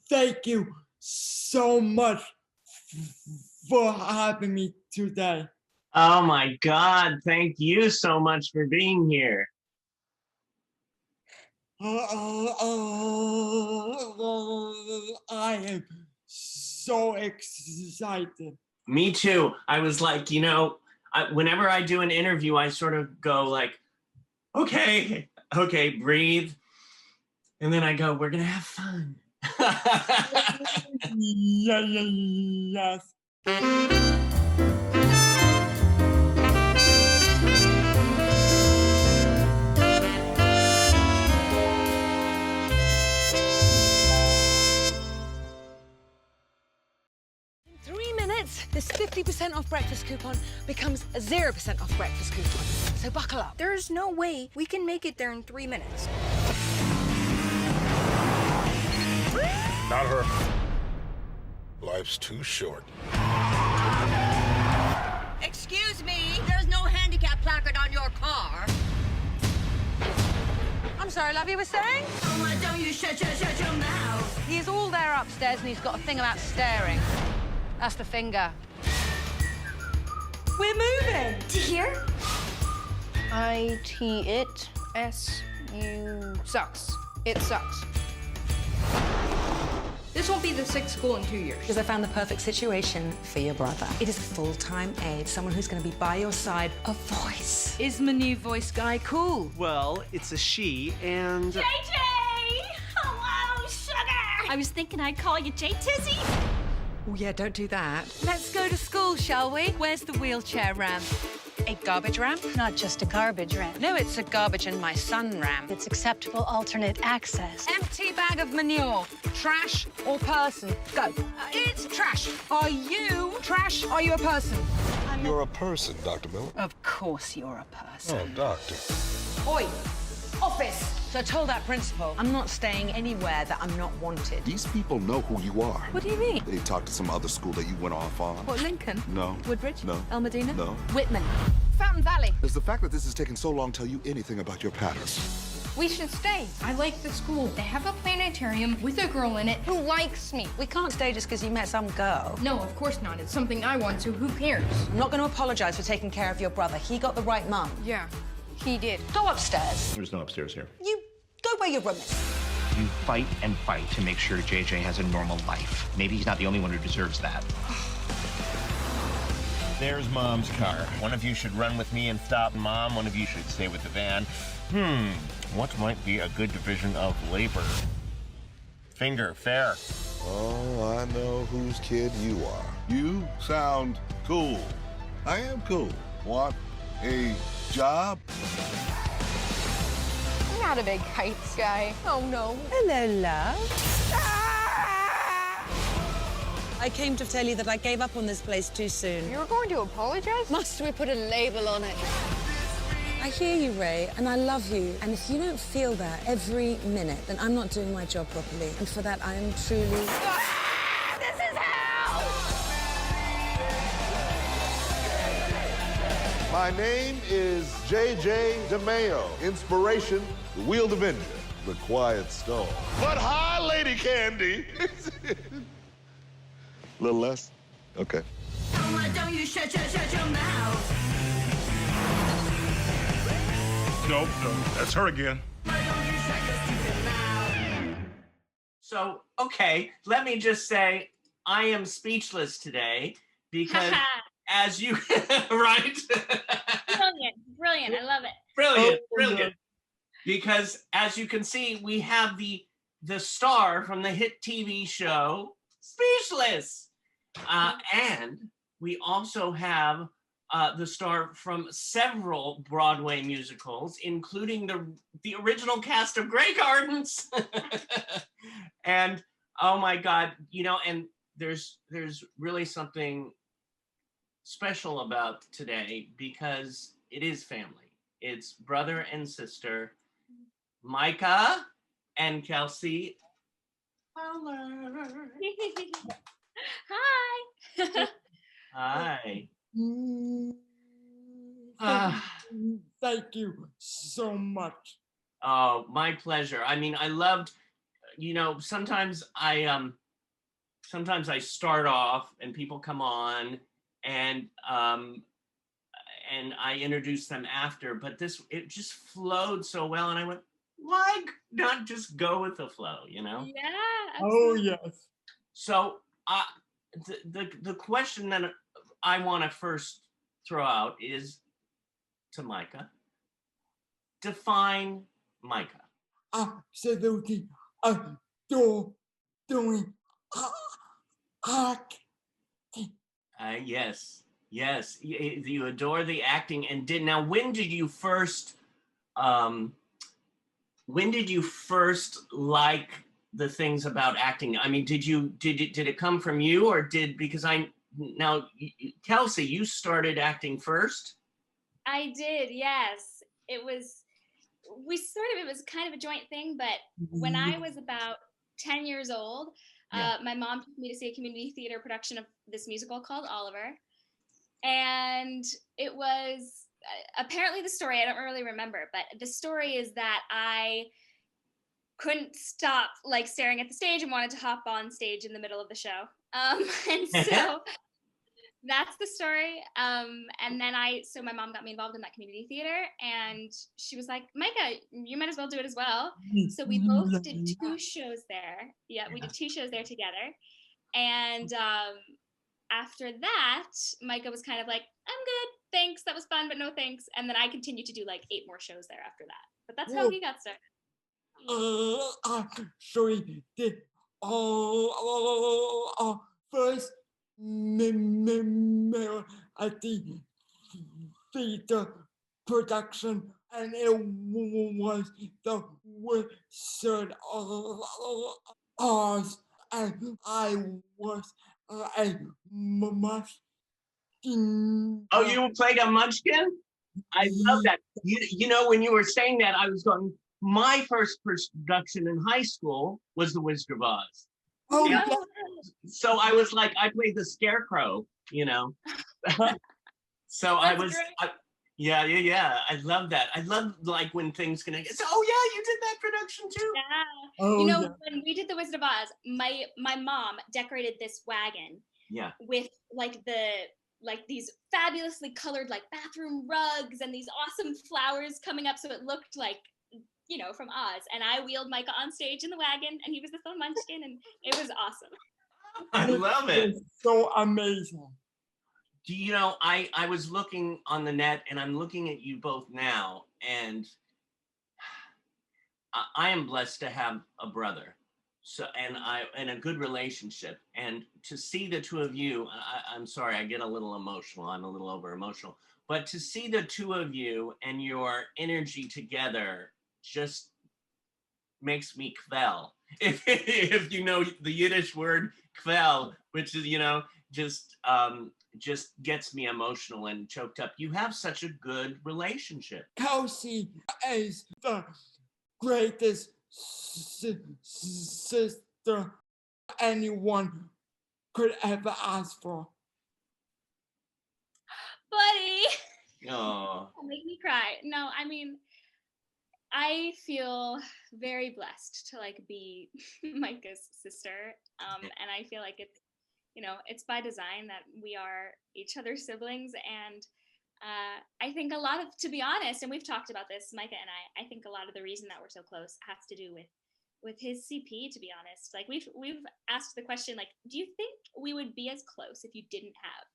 Thank you so much for having me today. Oh my God, thank you so much for being here. I am so excited. Me too. I was like, whenever I do an interview, I sort of go like, okay, breathe. And then I go, we're going to have fun. Yes. 3 minutes, this 50% off breakfast coupon becomes a 0% off breakfast coupon. So buckle up. There's no way we can make it there in 3 minutes. Not her. Life's too short. Excuse me, there's no handicap placard on your car. I'm sorry, love, you were saying? Oh, why don't you shut your mouth? He's all there upstairs and he's got a thing about staring. That's the finger. We're moving. To here? it, S-U, sucks. It sucks. This won't be the sixth school in 2 years. Because I found the perfect situation for your brother. It is full-time aid, someone who's going to be by your side, a voice. Is my new voice guy cool? Well, it's a she, and... JJ! Hello, sugar! I was thinking I'd call you J-Tizzy. Oh, yeah, don't do that. Let's go to school, shall we? Where's the wheelchair ramp? A garbage ramp? Not just a garbage ramp. No, it's a garbage in my son ramp. It's acceptable alternate access. Empty bag of manure. Trash or person? Go. It's trash. Are you trash? Are you a person? You're a person, Dr. Miller. Of course you're a person. Oh, doctor. Oi! Office! So I told that principal, I'm not staying anywhere that I'm not wanted. These people know who you are. What do you mean? They talked to some other school that you went off on. What, Lincoln? No. Woodbridge? No. El Medina? No. Whitman? Fountain Valley? Does the fact that this is taking so long tell you anything about your patterns? We should stay. I like the school. They have a planetarium with a girl in it who likes me. We can't stay just because you met some girl. No, of course not. It's something I want to. Who cares? I'm not going to apologize for taking care of your brother. He got the right mum. Yeah, he did. Go upstairs. There's no upstairs here. You go where your room is. You fight and fight to make sure JJ has a normal life. Maybe he's not the only one who deserves that. There's Mom's car. One of you should run with me and stop Mom. One of you should stay with the van. What might be a good division of labor? Finger, fair. Oh, I know whose kid you are. You sound cool. I am cool. Want a job? I'm not a big heights guy. Oh, no. Hello, love. I came to tell you that I gave up on this place too soon. You were going to apologize? Must we put a label on it? I hear you, Ray, and I love you. And if you don't feel that every minute, then I'm not doing my job properly. And for that, I am truly... This is hell! My name is J.J. DeMeo. Inspiration, the Wheeled Avenger, the Quiet Storm. But hi, Lady Candy. A little less? Okay. Oh, why don't you shut your mouth? Nope, that's her again. Why don't you shut your stupid mouth? So, okay, let me just say, I am speechless today because as you, right? Brilliant, I love it. Brilliant. Because as you can see, we have the star from the hit TV show, Speechless. And we also have the star from several Broadway musicals, including the original cast of Grey Gardens. And oh my God, and there's really something special about today because it is family. It's brother and sister, Micah and Kelsey Fowler. Hi. Hi. Thank you so much. Oh, my pleasure. I mean, I loved you know, sometimes I start off and people come on and I introduce them after, but it just flowed so well. And I went, why not just go with the flow, you know? Yeah. Oh, Absolutely. yes. So the question that I want to first throw out is to Micah. Define Micah. Absolutely adore doing acting. Yes, you adore the acting. And now when did you first like the things about acting? I mean, did it come from you, or because Kelsey, you started acting first? I did, yes. It was kind of a joint thing, but when I was about 10 years old, my mom took me to see a community theater production of this musical called Oliver. And it was apparently the story, I don't really remember, but the story is that I couldn't stop like staring at the stage and wanted to hop on stage in the middle of the show. And so that's the story. And then so my mom got me involved in that community theater, and she was like, Micah, you might as well do it as well. So we both did 2 shows there. Yeah, we did 2 shows there together. And after that, Micah was kind of like, I'm good, thanks, that was fun, but no thanks. And then I continued to do like 8 more shows there after that. But that's how he got started. Actually, the first member at the theater production, and it was the Wizard of Oz, and I was a munchkin. Oh, you played a munchkin? I love that. You know, when you were saying that, I was going, my first production in high school was The Wizard of Oz. Oh, yeah. So I was like, I played the Scarecrow, you know. So I was, yeah. I love that. I love like when things connect. So, oh yeah, you did that production too. Yeah. Oh, you know, when we did The Wizard of Oz, my mom decorated this wagon. Yeah. With like these fabulously colored like bathroom rugs and these awesome flowers coming up, so it looked like, you know, from Oz. And I wheeled Micah on stage in the wagon, and he was the little munchkin, and it was awesome. I love it. It's so amazing. Do you know, I was looking on the net, and I'm looking at you both now, and I am blessed to have a brother. So, and a good relationship, and to see the 2 of you, I'm sorry, I get a little emotional. I'm a little over emotional, but to see the 2 of you and your energy together just makes me kvel. If you know the Yiddish word kvel, which is, you know, just gets me emotional and choked up. You have such a good relationship. Kelsey is the greatest sister anyone could ever ask for. Buddy. Oh. Make me cry. No, I mean, I feel very blessed to like be Micah's sister. And I feel like it's, you know, it's by design that we are each other's siblings. And I think a lot of, to be honest, and we've talked about this, Micah and I think a lot of the reason that we're so close has to do with his CP, to be honest. Like we've asked the question, like, do you think we would be as close if you didn't have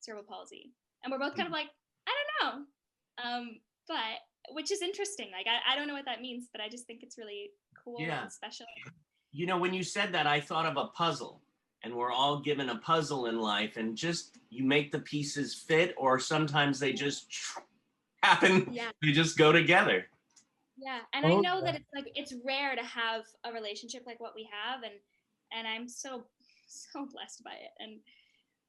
cerebral palsy? And we're both kind of like, I don't know. But which is interesting. Like, I don't know what that means, but I just think it's really cool and special. You know, when you said that, I thought of a puzzle, and we're all given a puzzle in life, and just you make the pieces fit, or sometimes they just happen. Yeah. They just go together. Yeah. And I know that it's rare to have a relationship like what we have, and I'm so blessed by it. And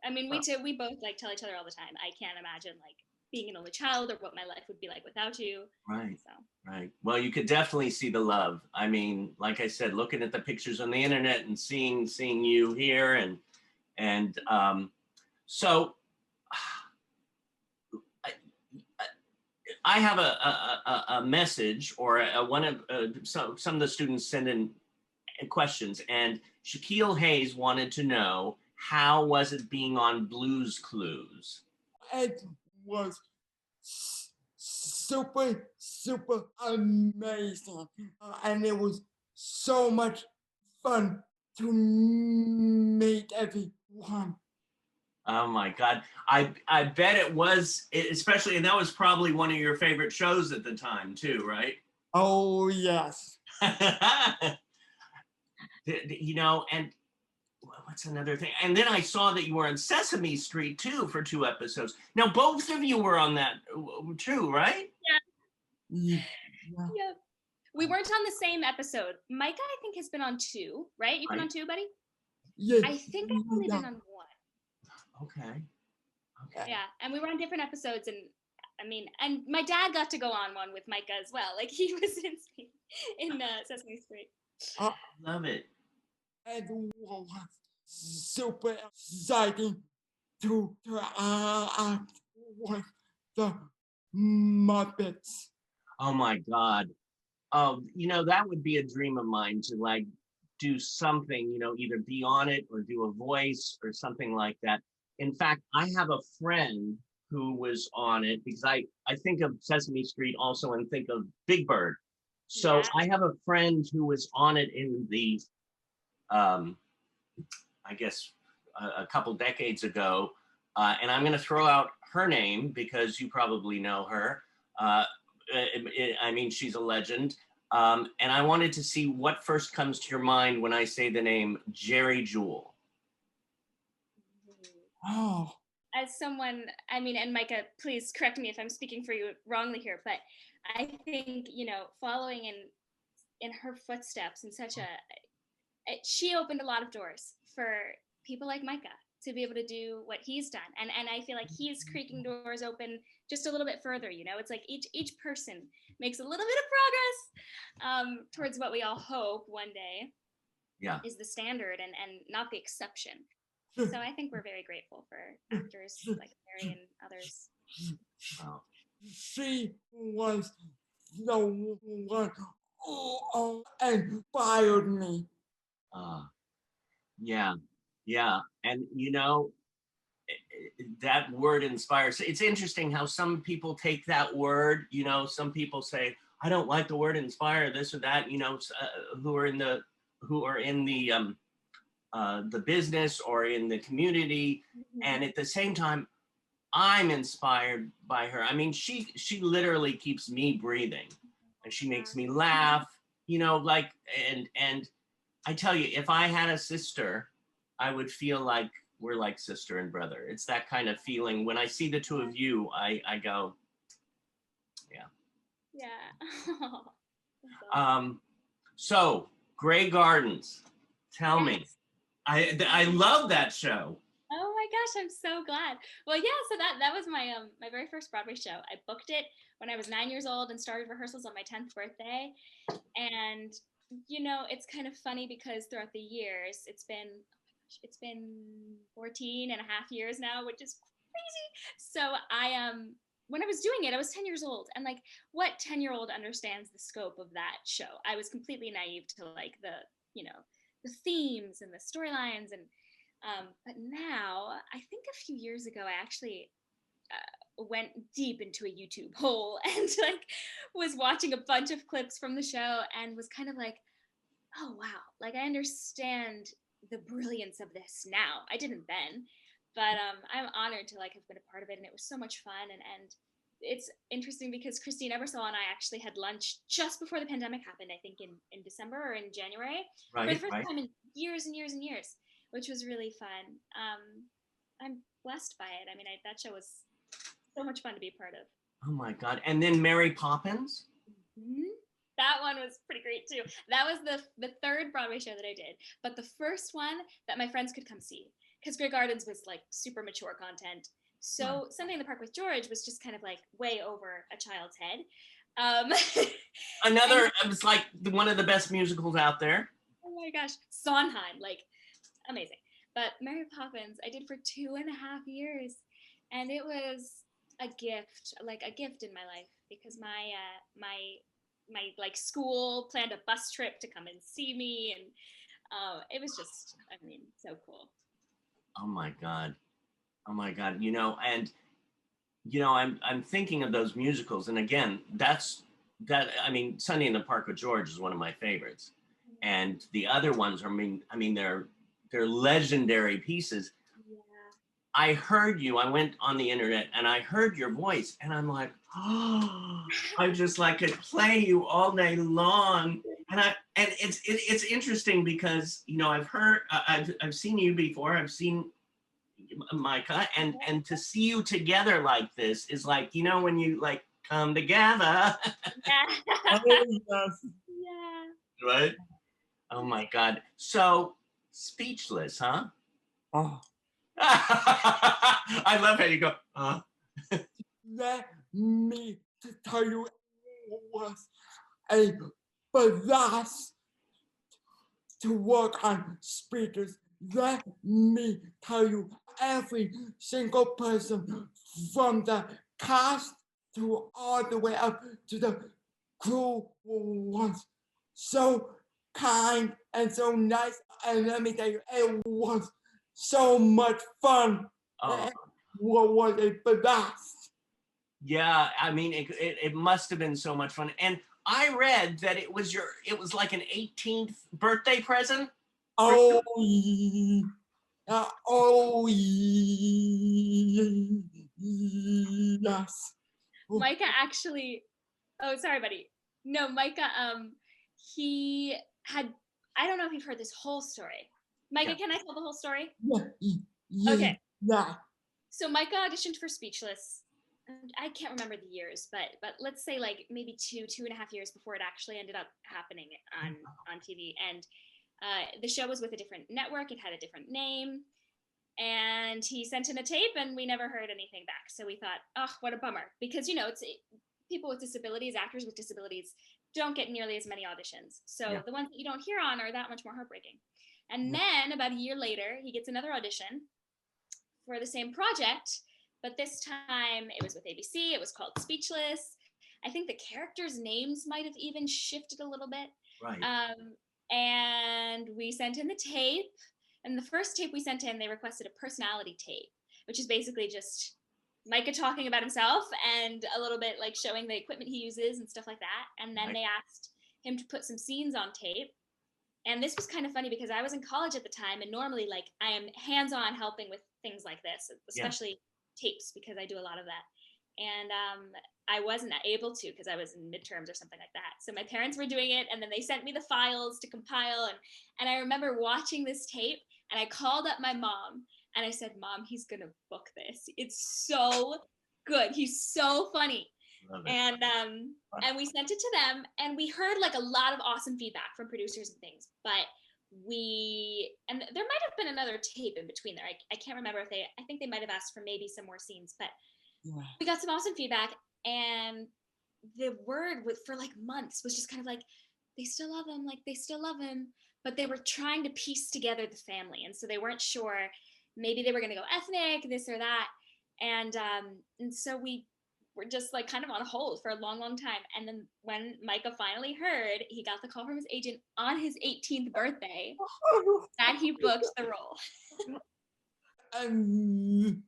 I mean, we both like tell each other all the time, I can't imagine like being an only child or what my life would be like without you. Right. So. Right. Well, you could definitely see the love. I mean, like I said, looking at the pictures on the internet and seeing you here, and so I have a message, or some of the students send in questions, and Shaquille Hayes wanted to know, how was it being on Blue's Clues? It was super, super amazing. And it was so much fun to meet everyone. Oh my God. I bet it was, especially, and that was probably one of your favorite shows at the time too, right? Oh, yes. You know, and what's another thing? And then I saw that you were on Sesame Street too for 2 episodes. Now, both of you were on that too, right? Yeah. Yeah. We weren't on the same episode. Micah, I think, has been on 2, right? You've been on 2, buddy? Yeah. I think I've only been on 1. Okay. Yeah, and we were on different episodes, and I mean, and my dad got to go on one with Micah as well. Like, he was in Sesame Street. Love it. It was super exciting to act with the Muppets. Oh my God. Oh, you know, that would be a dream of mine to like do something, you know, either be on it or do a voice or something like that. In fact, I have a friend who was on it because I think of Sesame Street also and think of Big Bird. So Yeah. I have a friend who was on it in the, I guess, a couple decades ago. And I'm going to throw out her name because you probably know her. I mean, she's a legend. And I wanted to see what first comes to your mind when I say the name Jerry Jewell. Oh. As someone, I mean, and Micah, please correct me if I'm speaking for you wrongly here, but I think, you know, following in her footsteps in such she opened a lot of doors for people like Micah to be able to do what he's done. And I feel like he's creaking doors open just a little bit further, you know? It's like each person makes a little bit of progress towards what we all hope one day is the standard and not the exception. So I think we're very grateful for actors like Mary and others. Wow. She was the one who inspired me. Yeah. And you know, that word inspires. It's interesting how some people take that word, you know, some people say, I don't like the word inspire, this or that, you know, who are in the business or in the community. And at the same time, I'm inspired by her. I mean, she literally keeps me breathing and she makes me laugh, you know, like, and I tell you, if I had a sister, I would feel like we're like sister and brother. It's that kind of feeling. When I see the 2 of you, I go, yeah. So Grey Gardens, tell me. I love that show. Oh my gosh, I'm so glad. Well, yeah, so that was my my very first Broadway show. I booked it when I was 9 years old and started rehearsals on my 10th birthday. And you know, it's kind of funny because throughout the years, it's been 14 and a half years now, which is crazy. So when I was doing it, I was 10 years old, and like, what 10-year-old understands the scope of that show? I was completely naive to like the themes and the storylines, and but now, I think a few years ago, I actually went deep into a YouTube hole and like was watching a bunch of clips from the show and was kind of like, oh wow, like I understand the brilliance of this now. I didn't then, but I'm honored to like have been a part of it, and it was so much fun. And it's interesting because Christine Ebersole and I actually had lunch just before the pandemic happened. I think in December or in January, for the first time in years and years and years, which was really fun. I'm blessed by it. I mean, that show was so much fun to be a part of. Oh my God! And then Mary Poppins. Mm-hmm. That one was pretty great too. That was the 3rd Broadway show that I did, but the first one that my friends could come see, because Grey Gardens was like super mature content. So Sunday in the Park with George was just kind of like way over a child's head. It's like one of the best musicals out there. Oh my gosh, Sondheim, like amazing. But Mary Poppins, I did for 2.5 years, and it was a gift in my life, because my like school planned a bus trip to come and see me, and it was just, I mean, so cool. Oh my God. Oh my God. And I'm thinking of those musicals, and again, I mean, Sunday in the Park with George is one of my favorites, and the other ones are, they're legendary pieces. Yeah. I heard you. I went on the internet and I heard your voice, and I'm like, oh, I just like could play you all day long. And it's interesting because I've seen you before. I've seen Micah, and to see you together like this is like, when you like come together. Yeah. Yes. Yeah. Right? Oh my God. So speechless, huh? Oh. I love how you go, Let me tell you, it was a blast to work on speakers. Let me tell you, every single person from the cast to all the way up to the crew was so kind and so nice. And let me tell you, it was so much fun. oh. What was a blast? Yeah, I mean, it must have been so much fun. And I read that it was like an 18th birthday present. Oh, yes. Micah actually, oh, sorry, buddy. No, Micah, he had, I don't know if you've heard this whole story. Micah, can I tell the whole story? Yeah. Okay. Yeah. So Micah auditioned for Speechless. And I can't remember the years, but let's say like maybe 2.5 years before it actually ended up happening on TV. And the show was with a different network. It had a different name. And he sent in a tape and we never heard anything back. So we thought, oh, what a bummer. Because, it's people with disabilities, actors with disabilities don't get nearly as many auditions. So the ones that you don't hear on are that much more heartbreaking. And then about a year later, he gets another audition for the same project. But this time it was with ABC. It was called Speechless. I think the characters' names might have even shifted a little bit. Right. And we sent in the tape. And the first tape we sent in, they requested a personality tape, which is basically just Micah talking about himself and a little bit like showing the equipment he uses and stuff like that. And then they asked him to put some scenes on tape. And this was kind of funny because I was in college at the time, and normally like I am hands-on helping with things like this, especially tapes, because I do a lot of that. And I wasn't able to because I was in midterms or something like that. So my parents were doing it, and then they sent me the files to compile. And I remember watching this tape, and I called up my mom and I said, Mom, he's gonna book this. It's so good. He's so funny. And we sent it to them, and we heard like a lot of awesome feedback from producers and things. But and there might have been another tape in between there. I can't remember if I think they might have asked for maybe some more scenes, but we got some awesome feedback. And the word for like months was just kind of like, they still love him, like they still love him, but they were trying to piece together the family. And so they weren't sure, maybe they were going to go ethnic, this or that. And so we were just like kind of on hold for a long, long time. And then when Micah finally heard, he got the call from his agent on his 18th birthday that he booked the role. And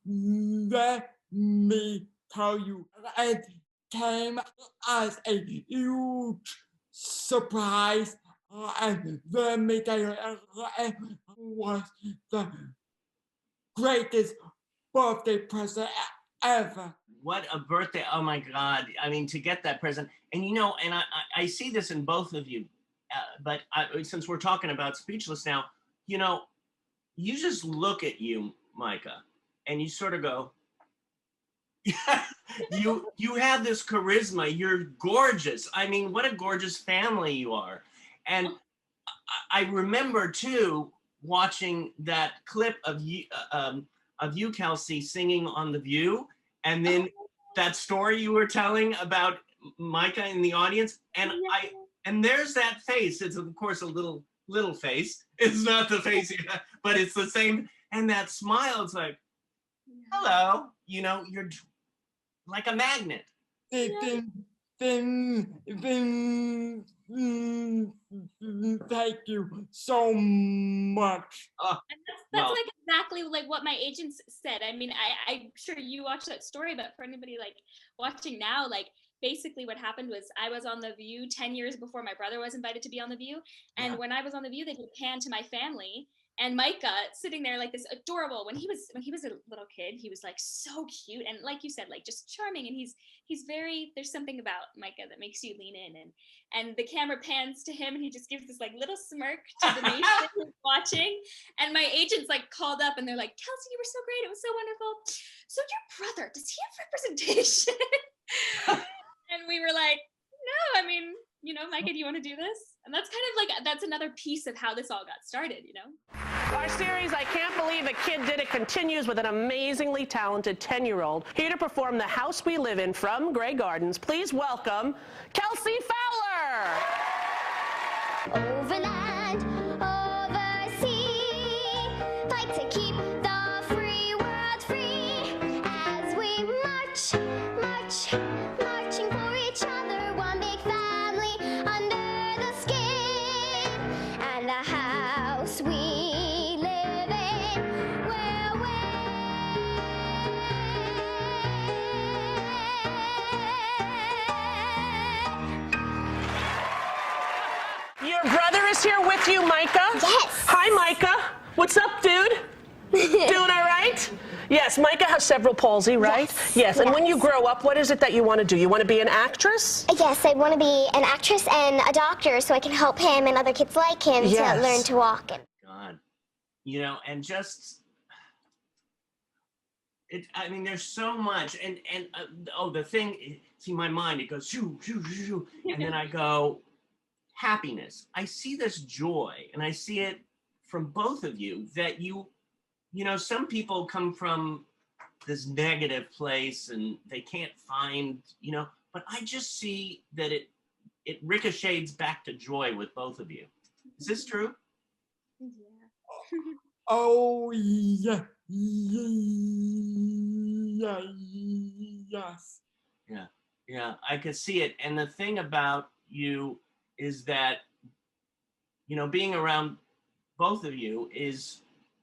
let me tell you, it came as a huge surprise. And let me tell you, it was the greatest birthday present ever. What a birthday. Oh my God. I mean, to get that present. And and I see this in both of you, but since we're talking about Speechless now, you just look at you, Micah, and you sort of go, you have this charisma. You're gorgeous. I mean, what a gorgeous family you are. And I remember too, watching that clip of you, Kelsey, singing on The View. And then that story you were telling about Micah in the audience, and there's that face. It's of course a little face. It's not the face, but it's the same. And that smile, it's like, hello. You're like a magnet. They then thank you so much. And that's like exactly like what my agents said. I mean, I'm sure you watched that story, but for anybody like watching now, like basically what happened was I was on The View 10 years before my brother was invited to be on The View. And when I was on The View, they did a pan to my family. And Micah sitting there like this adorable, when he was a little kid, he was like so cute. And like you said, like just charming. And he's very, there's something about Micah that makes you lean in. And the camera pans to him and he just gives this like little smirk to the nation who's watching. And my agents like called up and they're like, Kelsey, you were so great. It was so wonderful. So your brother, does he have representation? And we were like, no, I mean, you know, Micah, do you want to do this? And that's kind of like, that's another piece of how this all got started, you know? Our series, I Can't Believe a Kid Did It, continues with an amazingly talented 10-year-old here to perform The House We Live In from Grey Gardens. Please welcome Kelsey Fowler. Overland, oversea, fight to keep the free world free as we march, march, marching for each other, one big family under the skin, and the house we live in will Your brother is here with you, Micah? Yes. Hi, Micah. What's up, dude? Doing all right? Yes, Micah has cerebral palsy, right? Yes. And when you grow up, what is it that you want to do? You want to be an actress? Yes, I want to be an actress and a doctor so I can help him and other kids like him to learn to walk. God, you know, and just, I mean, there's so much. And the thing, see, my mind, it goes, shoo, shoo, shoo, shoo. And then I go, happiness. I see this joy, and I see it from both of you, that you know, some people come from this negative place and they can't find, you know, but I just see that it ricochets back to joy with both of you. Is this true? Yeah. Oh, yeah. Yes. Yeah, I could see it. And the thing about you is that, you know, being around both of you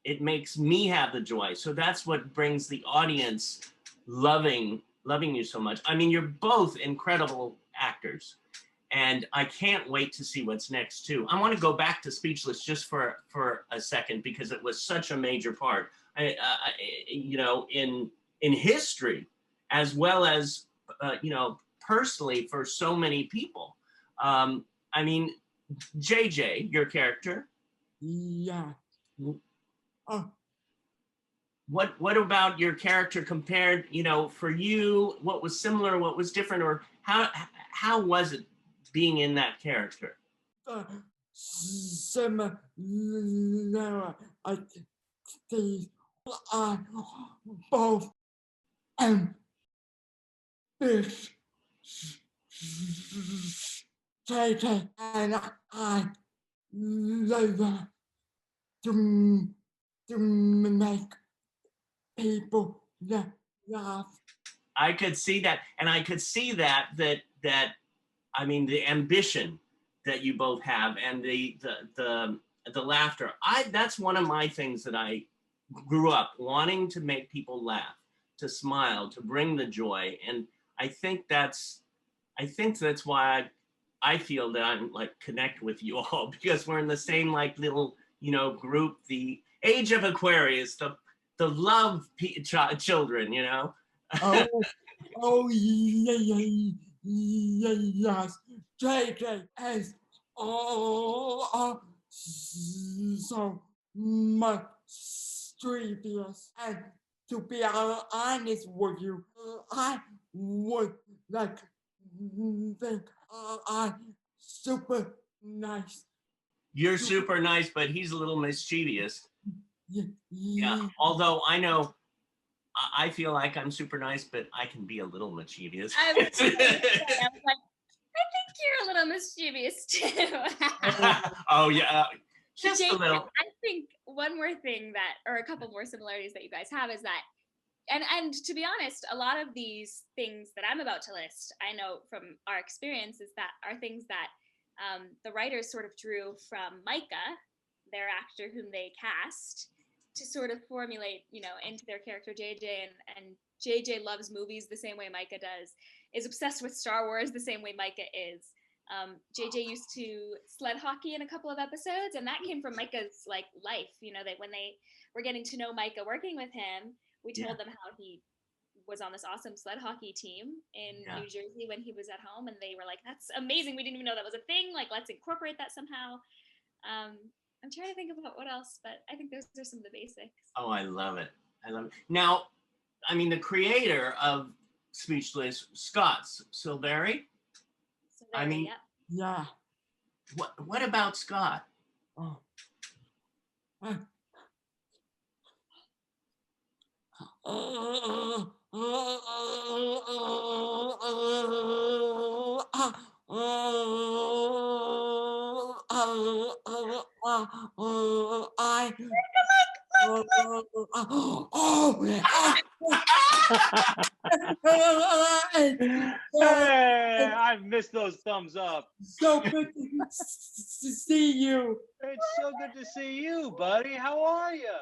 it makes me have the joy. So that's what brings the audience loving you so much. I mean, you're both incredible actors, and I can't wait to see what's next too. I want to go back to Speechless just for a second, because it was such a major part, you know, in history, as well as, you know, personally for so many people. I mean, JJ, your character. Yeah. What about your character compared, you know, for you, what was similar, what was different, or how was it being in that character? Similar, I think both ambitious, and I love to make people laugh. I could see that, and I could see that I mean, the ambition that you both have, and the laughter. That's one of my things that I grew up wanting, to make people laugh, to smile, to bring the joy, and I think that's why I feel that I'm like connect with you all, because we're in the same like little, you know, group, the age of Aquarius, the love children, you know. Yes. JJ is so much serious, and to be honest with you, I would like think I'm super nice. You're super nice, but he's a little mischievous. Yeah. Although I know, I feel like I'm super nice, but I can be a little mischievous. I was like, I think you're a little mischievous too. Oh yeah, just Jason, a little. I think one more thing or a couple more similarities that you guys have is that and to be honest, a lot of these things that I'm about to list, I know from our experiences that are things that the writers sort of drew from Micah, their actor whom they cast, to sort of formulate, into their character JJ. And JJ loves movies the same way Micah does, is obsessed with Star Wars the same way Micah is. JJ used to sled hockey in a couple of episodes, and that came from Micah's life. That when they were getting to know Micah working with him, we told them how he was on this awesome sled hockey team in New Jersey when he was at home, and they were like, "That's amazing! We didn't even know that was a thing. Like, let's incorporate that somehow." I'm trying to think about what else, but I think those are some of the basics. Oh, I love it. Now, I mean, the creator of Speechless, Scott Silveri. Yeah. What about Scott? Oh. Hey, I've missed those thumbs up. So good to see you. It's so good to see you, buddy. How are you?